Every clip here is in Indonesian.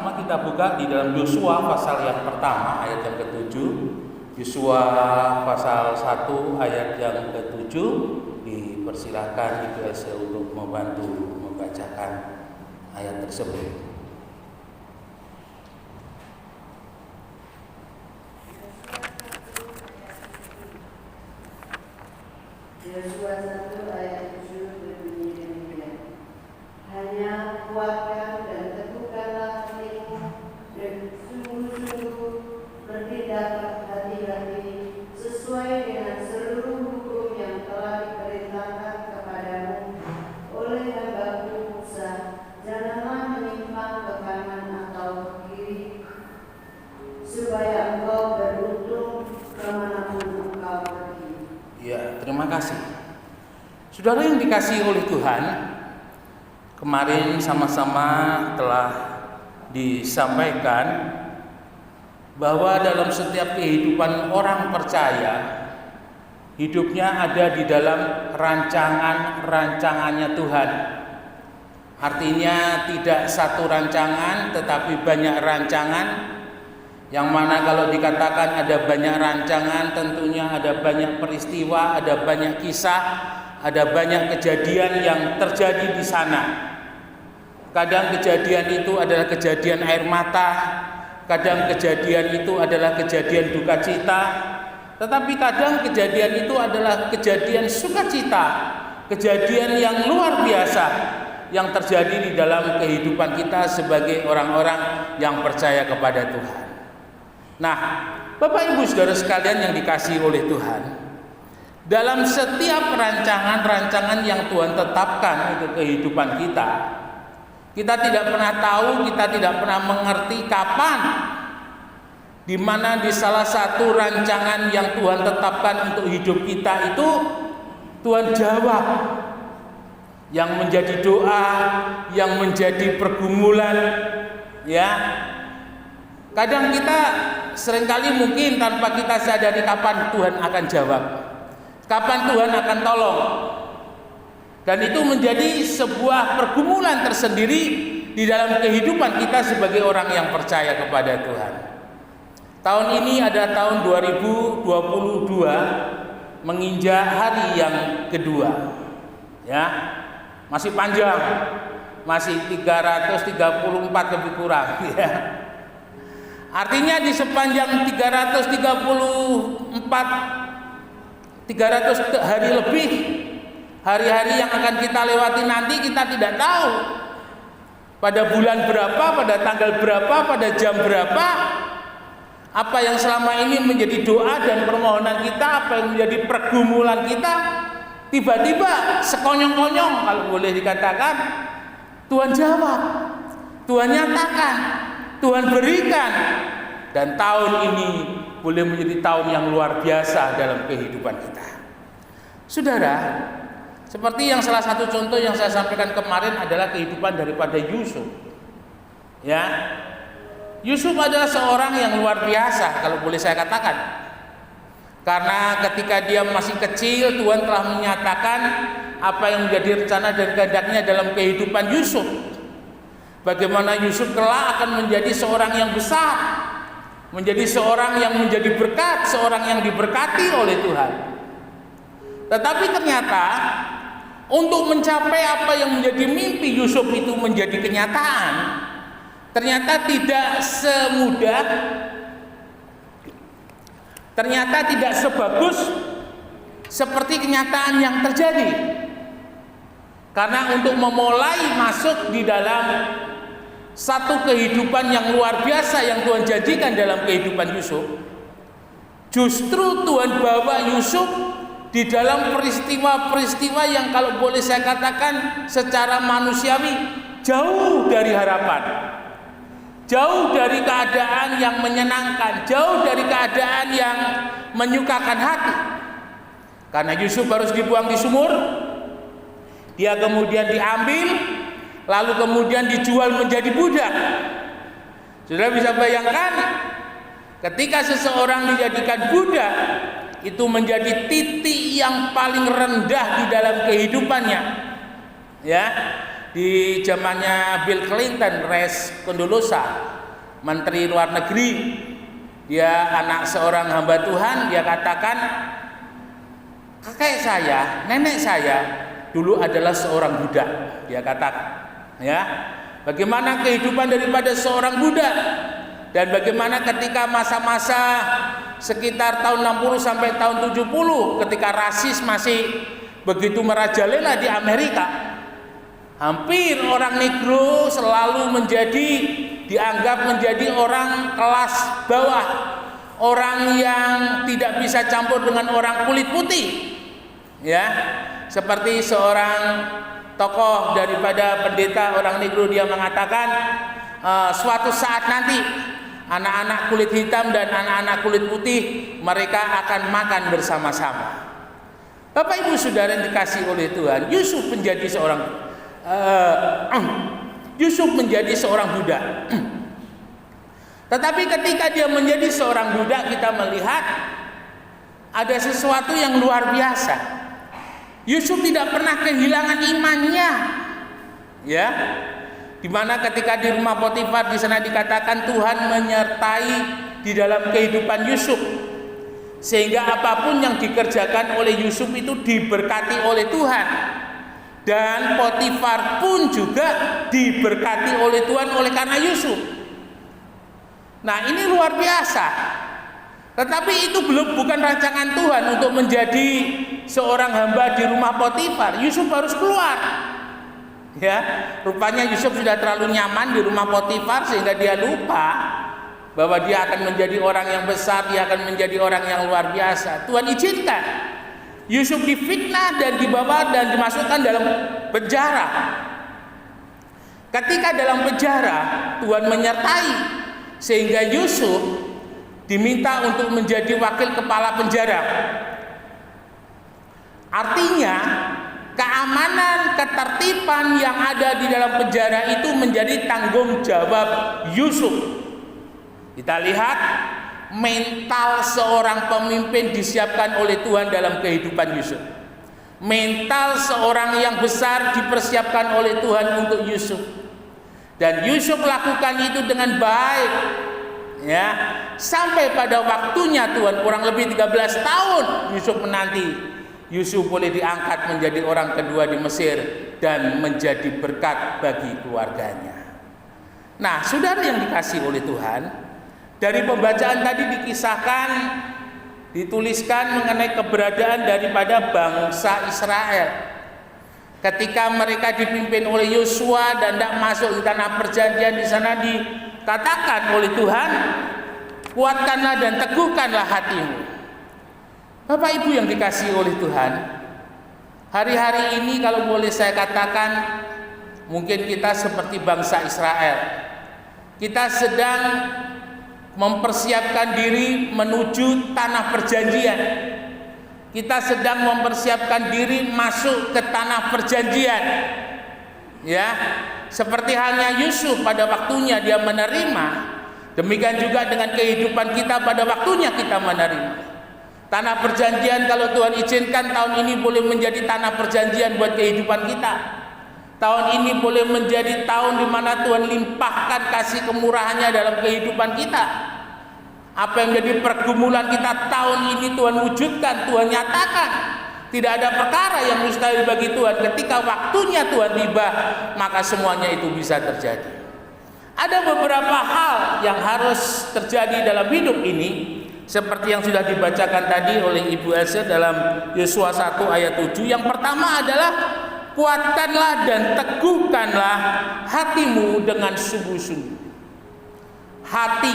sama-sama kita buka di dalam Yosua pasal yang pertama ayat yang ke-7. Yosua pasal 1 ayat yang ke-7. Dipersilakan Ibu Else untuk membantu membacakan ayat tersebut. Yosua 1 ayat 7 berbunyi demikian. Hanya kuatkan dan teguhkanlah hatimu dan sungguh-sungguh bertindak hati-hati sesuai dengan seluruh hukum yang telah diperintahkan kepadamu oleh hamba-Mu Musa. Janganlah menyimpang ke kanan atau ke kiri, supaya engkau beruntung kemanapun engkau pergi. Ya, terima kasih. Saudara yang dikasihi oleh Tuhan, kemarin sama-sama telah disampaikan bahwa dalam setiap kehidupan orang percaya, hidupnya ada di dalam rancangannya Tuhan. Artinya tidak satu rancangan tetapi banyak rancangan, yang mana kalau dikatakan ada banyak rancangan tentunya ada banyak peristiwa, ada banyak kisah, ada banyak kejadian yang terjadi di sana. Kadang kejadian itu adalah kejadian air mata, kadang kejadian itu adalah kejadian duka cita, tetapi kadang kejadian itu adalah kejadian sukacita, kejadian yang luar biasa yang terjadi di dalam kehidupan kita sebagai orang-orang yang percaya kepada Tuhan. Nah, Bapak Ibu Saudara sekalian yang dikasihi oleh Tuhan, dalam setiap rancangan-rancangan yang Tuhan tetapkan untuk kehidupan kita, kita tidak pernah tahu, kita tidak pernah mengerti kapan, di mana di salah satu rancangan yang Tuhan tetapkan untuk hidup kita itu Tuhan jawab. Yang menjadi doa, yang menjadi pergumulan, ya. Kadang kita seringkali mungkin tanpa kita sadari kapan Tuhan akan jawab, kapan Tuhan akan tolong. Dan itu menjadi sebuah pergumulan tersendiri di dalam kehidupan kita sebagai orang yang percaya kepada Tuhan. Tahun ini ada tahun 2022 menginjak hari yang kedua. Ya. Masih panjang. Masih 334 lebih kurang, ya. Artinya di sepanjang 300 hari lebih, hari-hari yang akan kita lewati nanti kita tidak tahu pada bulan berapa, pada tanggal berapa, pada jam berapa. Apa yang selama ini menjadi doa dan permohonan kita, apa yang menjadi pergumulan kita, tiba-tiba sekonyong-konyong kalau boleh dikatakan Tuhan jawab, Tuhan nyatakan, Tuhan berikan. Dan tahun ini boleh menjadi tahun yang luar biasa dalam kehidupan kita. Saudara, seperti yang salah satu contoh yang saya sampaikan kemarin adalah kehidupan daripada Yusuf. Ya, Yusuf adalah seorang yang luar biasa kalau boleh saya katakan. Karena ketika dia masih kecil, Tuhan telah menyatakan apa yang menjadi rencana dan kehendaknya dalam kehidupan Yusuf. Bagaimana Yusuf kelak akan menjadi seorang yang besar, menjadi seorang yang menjadi berkat, seorang yang diberkati oleh Tuhan. Tetapi ternyata untuk mencapai apa yang menjadi mimpi Yusuf itu menjadi kenyataan, ternyata tidak semudah, ternyata tidak sebagus seperti kenyataan yang terjadi. Karena untuk memulai masuk di dalam satu kehidupan yang luar biasa yang Tuhan janjikan dalam kehidupan Yusuf, justru Tuhan bawa Yusuf di dalam peristiwa-peristiwa yang kalau boleh saya katakan secara manusiawi jauh dari harapan, jauh dari keadaan yang menyenangkan, jauh dari keadaan yang menyukakan hati. Karena Yusuf harus dibuang di sumur, dia kemudian diambil, lalu kemudian dijual menjadi budak. Saudara bisa bayangkan, ketika seseorang dijadikan budak, itu menjadi titik yang paling rendah di dalam kehidupannya. Ya, di zamannya Bill Clinton, Res Kondolosa, Menteri Luar Negeri. Dia anak seorang hamba Tuhan. Dia katakan, kakek saya, nenek saya dulu adalah seorang budak. Dia katakan, ya, bagaimana kehidupan daripada seorang budak, dan bagaimana ketika masa-masa sekitar tahun 60 sampai tahun 70, ketika rasis masih begitu merajalela di Amerika, hampir orang negro selalu dianggap menjadi orang kelas bawah, orang yang tidak bisa campur dengan orang kulit putih. Ya, seperti seorang tokoh daripada pendeta orang negro, dia mengatakan, suatu saat nanti anak-anak kulit hitam dan anak-anak kulit putih mereka akan makan bersama-sama. Bapak Ibu Saudara yang dikasihi oleh Tuhan, Yusuf menjadi seorang budak. Tetapi ketika dia menjadi seorang budak, kita melihat ada sesuatu yang luar biasa. Yusuf tidak pernah kehilangan imannya, ya. Dimana ketika di rumah Potifar, di sana dikatakan Tuhan menyertai di dalam kehidupan Yusuf, sehingga apapun yang dikerjakan oleh Yusuf itu diberkati oleh Tuhan. Dan Potifar pun juga diberkati oleh Tuhan oleh karena Yusuf. Nah, ini luar biasa. Tetapi itu bukan rancangan Tuhan untuk menjadi seorang hamba di rumah Potifar. Yusuf harus keluar. Ya, rupanya Yusuf sudah terlalu nyaman di rumah Potifar sehingga dia lupa bahwa dia akan menjadi orang yang besar, dia akan menjadi orang yang luar biasa. Tuhan izinkan Yusuf difitnah dan dibawa dan dimasukkan dalam penjara. Ketika dalam penjara, Tuhan menyertai sehingga Yusuf diminta untuk menjadi wakil kepala penjara. Artinya, keamanan, ketertiban yang ada di dalam penjara itu menjadi tanggung jawab Yusuf. Kita lihat mental seorang pemimpin disiapkan oleh Tuhan dalam kehidupan Yusuf. Mental seorang yang besar dipersiapkan oleh Tuhan untuk Yusuf. Dan Yusuf lakukan itu dengan baik. Ya, sampai pada waktunya Tuhan, kurang lebih 13 tahun Yusuf menanti, Yusuf boleh diangkat menjadi orang kedua di Mesir dan menjadi berkat bagi keluarganya. Nah, saudara yang dikasihi oleh Tuhan, dari pembacaan tadi dikisahkan, dituliskan mengenai keberadaan daripada bangsa Israel. Ketika mereka dipimpin oleh Yosua dan tidak masuk di tanah perjanjian, di sana dikatakan oleh Tuhan, kuatkanlah dan teguhkanlah hatimu. Bapak Ibu yang dikasihi oleh Tuhan, hari-hari ini kalau boleh saya katakan, mungkin kita seperti bangsa Israel. Kita sedang mempersiapkan diri menuju tanah perjanjian. Kita sedang mempersiapkan diri masuk ke tanah perjanjian. Ya, seperti halnya Yusuf pada waktunya dia menerima, demikian juga dengan kehidupan kita pada waktunya kita menerima. Tanah perjanjian kalau Tuhan izinkan tahun ini boleh menjadi tanah perjanjian buat kehidupan kita. Tahun ini boleh menjadi tahun di mana Tuhan limpahkan kasih kemurahannya dalam kehidupan kita. Apa yang menjadi pergumulan kita tahun ini Tuhan wujudkan, Tuhan nyatakan. Tidak ada perkara yang mustahil bagi Tuhan. Ketika waktunya Tuhan tiba, maka semuanya itu bisa terjadi. Ada beberapa hal yang harus terjadi dalam hidup ini, seperti yang sudah dibacakan tadi oleh Ibu Elsa dalam Yosua 1 ayat 7. Yang pertama adalah kuatkanlah dan teguhkanlah hatimu dengan sungguh-sungguh. Hati,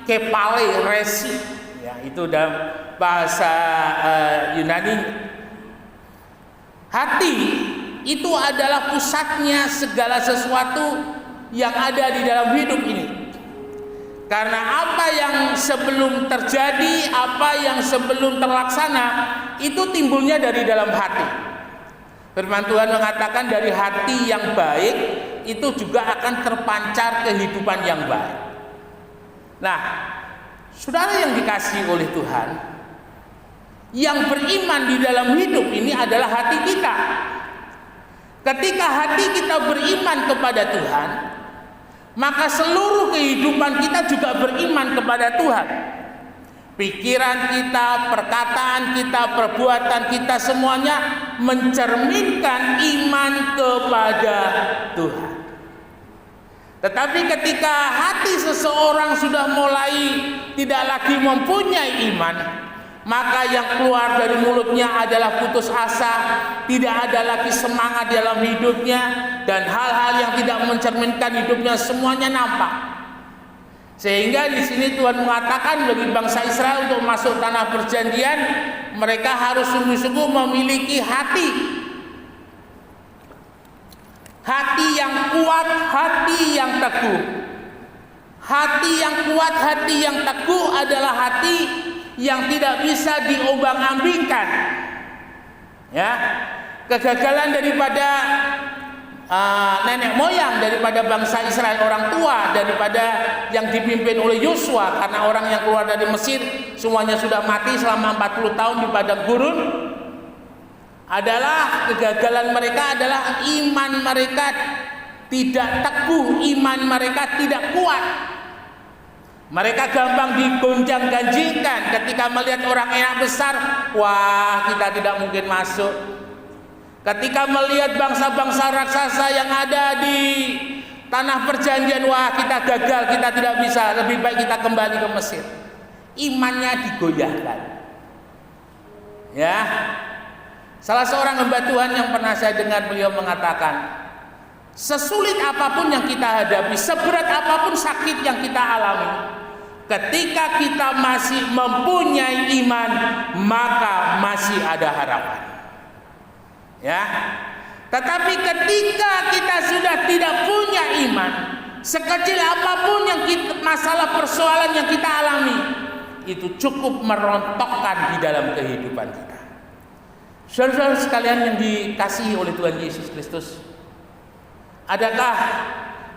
kepale, resi, ya, itu dalam bahasa Yunani. Hati itu adalah pusatnya segala sesuatu yang ada di dalam hidup ini. Karena apa yang sebelum terjadi, apa yang sebelum terlaksana, itu timbulnya dari dalam hati. Firman Tuhan mengatakan dari hati yang baik itu juga akan terpancar kehidupan yang baik. Nah, saudara yang dikasihi oleh Tuhan, yang beriman di dalam hidup ini adalah hati kita. Ketika hati kita beriman kepada Tuhan, maka seluruh kehidupan kita juga beriman kepada Tuhan. Pikiran kita, perkataan kita, perbuatan kita semuanya mencerminkan iman kepada Tuhan. Tetapi ketika hati seseorang sudah mulai tidak lagi mempunyai iman, maka yang keluar dari mulutnya adalah putus asa, tidak ada lagi semangat dalam hidupnya, dan hal-hal yang tidak mencerminkan hidupnya semuanya nampak. Sehingga di sini Tuhan mengatakan bagi bangsa Israel untuk masuk tanah perjanjian, mereka harus sungguh-sungguh memiliki hati yang kuat, hati yang teguh. Hati yang kuat, hati yang teguh adalah hati yang tidak bisa diombang-ambingkan. Ya, kegagalan daripada nenek moyang daripada bangsa Israel, orang tua daripada yang dipimpin oleh Yosua, karena orang yang keluar dari Mesir semuanya sudah mati selama 40 tahun di padang gurun, adalah kegagalan mereka adalah iman mereka tidak teguh, iman mereka tidak kuat. Mereka gampang digonjang-ganjingkan ketika melihat orang enak besar, wah kita tidak mungkin masuk. Ketika melihat bangsa-bangsa raksasa yang ada di tanah perjanjian, wah kita gagal, kita tidak bisa, lebih baik kita kembali ke Mesir. Imannya digoyahkan. Ya, salah seorang hamba Tuhan yang pernah saya dengar, beliau mengatakan, sesulit apapun yang kita hadapi, seberat apapun sakit yang kita alami, ketika kita masih mempunyai iman, maka masih ada harapan. Ya, tetapi ketika kita sudah tidak punya iman, sekecil apapun yang masalah persoalan yang kita alami, itu cukup merontokkan di dalam kehidupan kita. Saudara-saudara sekalian yang dikasihi oleh Tuhan Yesus Kristus, adakah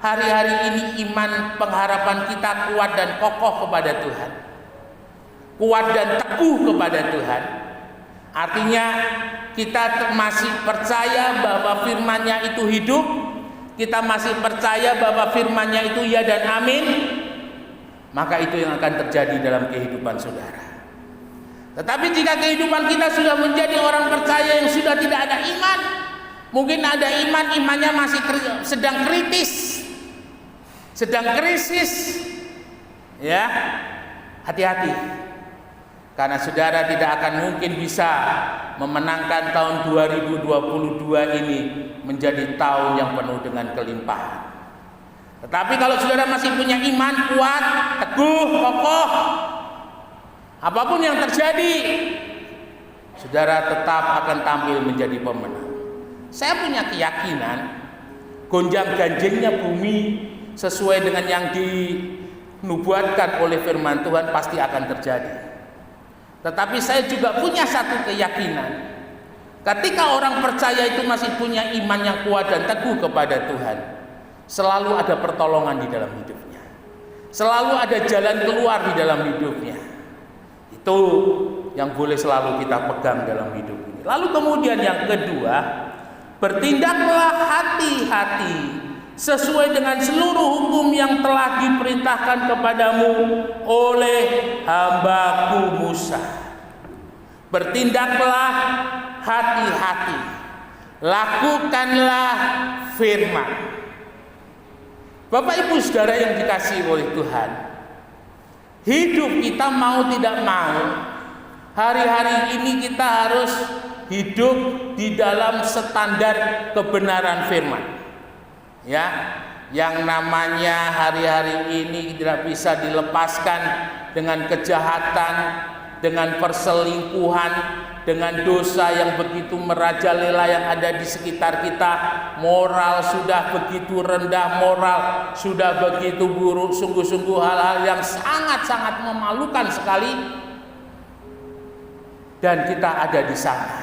hari-hari ini iman pengharapan kita kuat dan kokoh kepada Tuhan, kuat dan teguh kepada Tuhan? Artinya kita masih percaya bahwa firman-Nya itu hidup, kita masih percaya bahwa firman-Nya itu ya dan amin, maka itu yang akan terjadi dalam kehidupan saudara. Tetapi jika kehidupan kita sudah menjadi orang percaya yang sudah tidak ada iman, mungkin ada iman, imannya masih sedang kritis, sedang krisis, ya, hati-hati. Karena saudara tidak akan mungkin bisa memenangkan tahun 2022 ini menjadi tahun yang penuh dengan kelimpahan. Tetapi kalau saudara masih punya iman kuat, teguh, kokoh, apapun yang terjadi, saudara tetap akan tampil menjadi pemenang. Saya punya keyakinan gonjang-ganjingnya bumi sesuai dengan yang dinubuatkan oleh firman Tuhan pasti akan terjadi. Tetapi saya juga punya satu keyakinan, ketika orang percaya itu masih punya iman yang kuat dan teguh kepada Tuhan, selalu ada pertolongan di dalam hidupnya, selalu ada jalan keluar di dalam hidupnya. Itu yang boleh selalu kita pegang dalam hidup ini. Lalu kemudian yang kedua, bertindaklah hati-hati sesuai dengan seluruh hukum yang telah diperintahkan kepadamu oleh hamba-Ku Musa. Bertindaklah hati-hati, lakukanlah firman. Bapak Ibu Saudara yang dikasihi oleh Tuhan, hidup kita mau tidak mau, hari-hari ini kita harus hidup di dalam standar kebenaran firman. Ya, yang namanya hari-hari ini tidak bisa dilepaskan dengan kejahatan, dengan perselingkuhan, dengan dosa yang begitu merajalela yang ada di sekitar kita. Moral sudah begitu rendah, moral sudah begitu buruk, sungguh-sungguh hal-hal yang sangat-sangat memalukan sekali. Dan kita ada di sana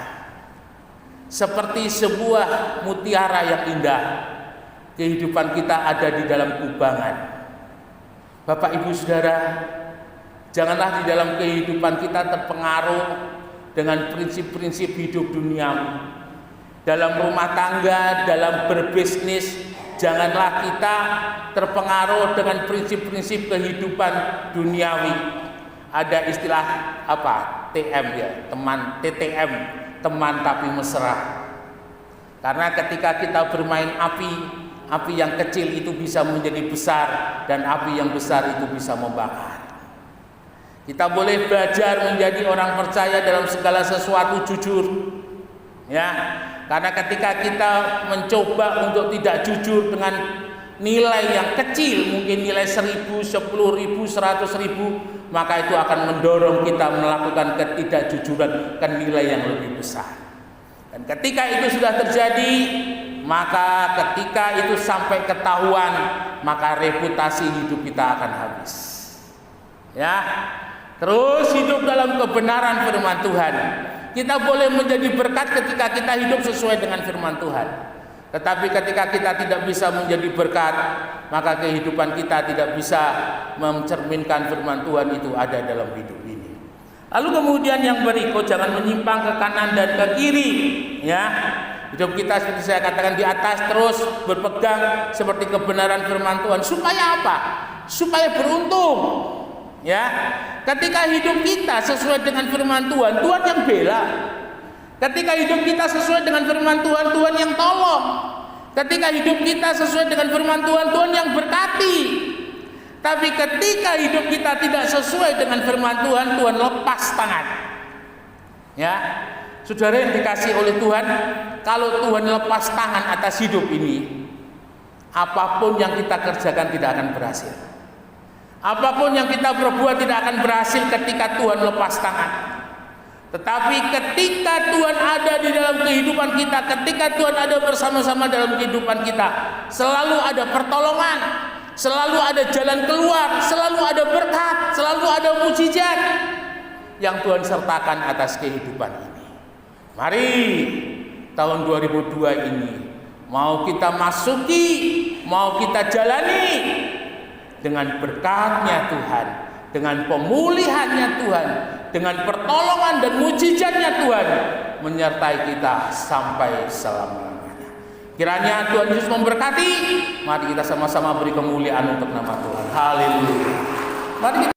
seperti sebuah mutiara yang indah. Kehidupan kita ada di dalam kubangan. Bapak Ibu Saudara, janganlah di dalam kehidupan kita terpengaruh dengan prinsip-prinsip hidup duniawi. dalam rumah tangga, dalam berbisnis. Janganlah kita terpengaruh dengan prinsip-prinsip kehidupan duniawi. Ada istilah apa? TM ya, teman TTM, teman tapi mesra. Karena ketika kita bermain api yang kecil itu bisa menjadi besar dan api yang besar itu bisa membakar. Kita boleh belajar menjadi orang percaya dalam segala sesuatu jujur. Ya, karena ketika kita mencoba untuk tidak jujur dengan nilai yang kecil, mungkin nilai 1.000, 10.000, 100.000, maka itu akan mendorong kita melakukan ketidakjujuran ke nilai yang lebih besar. Dan ketika itu sudah terjadi, maka ketika itu sampai ketahuan, maka reputasi hidup kita akan habis. Ya, terus hidup dalam kebenaran firman Tuhan. Kita boleh menjadi berkat ketika kita hidup sesuai dengan firman Tuhan. Tetapi ketika kita tidak bisa menjadi berkat, maka kehidupan kita tidak bisa mencerminkan firman Tuhan itu ada dalam hidup ini. Lalu kemudian yang berikut, jangan menyimpang ke kanan dan ke kiri. Ya, hidup kita seperti saya katakan di atas terus berpegang seperti kebenaran firman Tuhan. Supaya apa? Supaya beruntung. Ya, ketika hidup kita sesuai dengan firman Tuhan, Tuhan yang bela. Ketika hidup kita sesuai dengan firman Tuhan, Tuhan yang tolong. Ketika hidup kita sesuai dengan firman Tuhan, Tuhan yang berkati. Tapi ketika hidup kita tidak sesuai dengan firman Tuhan, Tuhan lepas tangan. Ya, saudara yang dikasih oleh Tuhan, kalau Tuhan lepas tangan atas hidup ini, apapun yang kita kerjakan tidak akan berhasil. Apapun yang kita berbuat tidak akan berhasil ketika Tuhan lepas tangan. Tetapi ketika Tuhan ada di dalam kehidupan kita, ketika Tuhan ada bersama-sama dalam kehidupan kita, selalu ada pertolongan, selalu ada jalan keluar, selalu ada berkat, selalu ada mukjizat yang Tuhan sertakan atas kehidupan ini. Mari tahun 2002 ini mau kita masuki, mau kita jalani dengan berkatnya Tuhan, dengan pemulihannya Tuhan, dengan pertolongan dan mujizatnya Tuhan menyertai kita sampai selama-lamanya. Kiranya Tuhan Yesus memberkati. Mari kita sama-sama beri kemuliaan untuk nama Tuhan. Haleluya. Mari kita